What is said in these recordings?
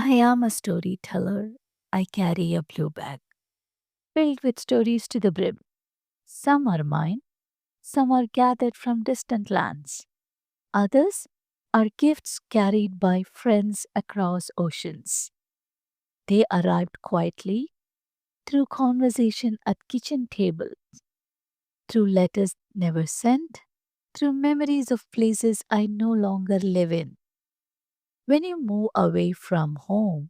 I am a storyteller. I carry a blue bag filled with stories to the brim. Some are mine, some are gathered from distant lands. Others are gifts carried by friends across oceans. They arrived quietly through conversation at kitchen tables, through letters never sent, through memories of places I no longer live in. When you move away from home,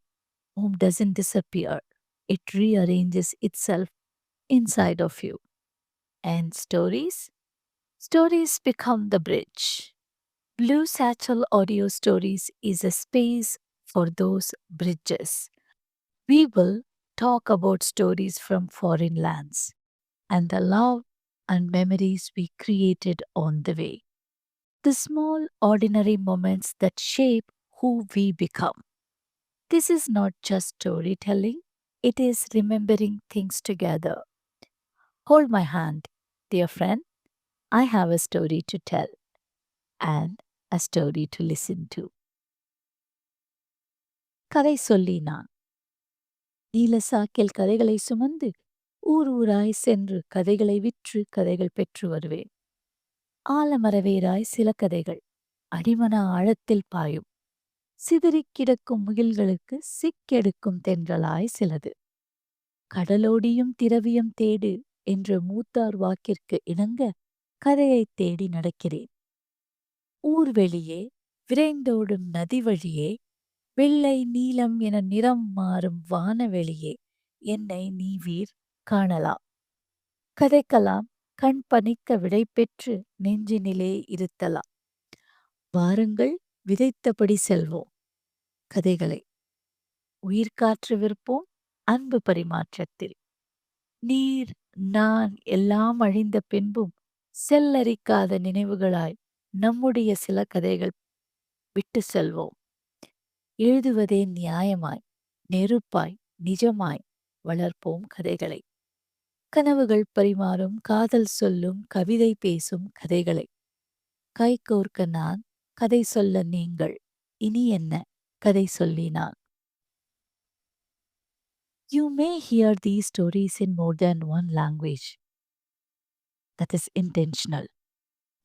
home doesn't disappear. It rearranges itself inside of you. And stories? Stories become the bridge. Blue Satchel Audio Stories is a space for those bridges. We will talk about stories from foreign lands and the love and memories we created on the way. The small, ordinary moments that shape who we become. This is not just storytelling, it is remembering things together. Hold my hand, dear friend. I have a story to tell and a story to listen to. கதை சொல்லி நான் நீலசாக்கில் கதைகளை சுமந்து ஊர் ஊராய் சென்று கதைகளை விற்று கதைகள் பெற்று வருவேன். ஆலமரவேராய் சில கதைகள் அடிமன ஆழத்தில் பாயும். சிதறிக் கிடக்கும் முகில்களுக்கு சிக்கெடுக்கும் தென்றலாய் சிலது. கடலோடியும் திரவியம் தேடு என்ற மூத்தார் வாக்கிற்கு இணங்க கதையைத் தேடி நடக்கிறேன். ஊர் வெளியே விரைந்தோடும் நதி வழியே வெள்ளை நீலம் என நிறம் மாறும் வானவெளியே என்னை நீவீர் காணலாம். கதைக்கலாம் கண் பனிக்க விடை பெற்று நெஞ்சினிலே இருத்தலாம். வாருங்கள் விதைத்தபடி செல்வோம். கதைகளை உயிர்காற்று விற்போம் அன்பு பரிமாற்றத்தில். நீர் நான் எல்லாம் அழிந்த பின்பும் செல்லரிக்காத நினைவுகளாய் நம்முடைய சில கதைகள் விட்டு செல்வோம். எழுதுவதே நியாயமாய் நெருப்பாய் நிஜமாய் வளர்ப்போம் கதைகளை. கனவுகள் பரிமாறும் காதல் சொல்லும் கவிதை பேசும் கதைகளை. கைகோர்க்க நான் கதை சொல்ல நீங்கள் இனி என்ன கதை சொல்லி நான். You may hear these stories in more than one language. That is intentional.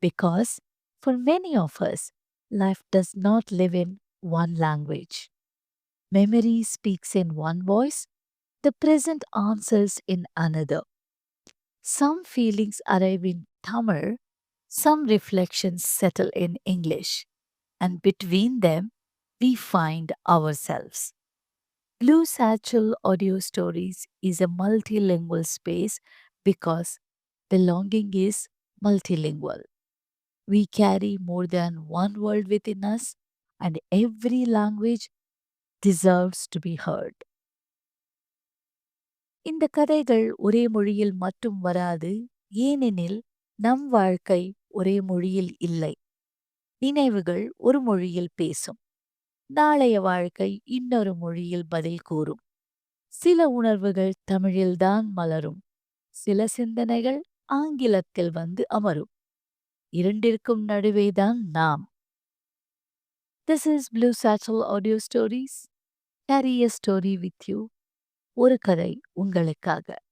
Because for many of us, life does not live in one language. Memory speaks in one voice, the present answers in another. Some feelings arrive in Tamil, some reflections settle in English, and between them, we find ourselves. Blue Satchel Audio Stories is a multilingual space because belonging is multilingual. We carry more than one world within us, and every language deserves to be heard. இந்த கதைகள் ஒரே மொழியில் மட்டும் வராது, ஏனெனில் நம் வாழ்க்கை ஒரே மொழியில் இல்லை. நினைவுகள் ஒரு மொழியில் பேசும். நாளைய வாழ்க்கை இன்னொரு மொழியில் பதில் கூறும். சில உணர்வுகள் தமிழில்தான் மலரும். சில சிந்தனைகள் ஆங்கிலத்தில் வந்து அமரும். இரண்டிற்கும் நடுவேதான் நாம். This is Blue Satchel Audio Stories. Carry a story with you. ஒரு கதை உங்களுக்காக.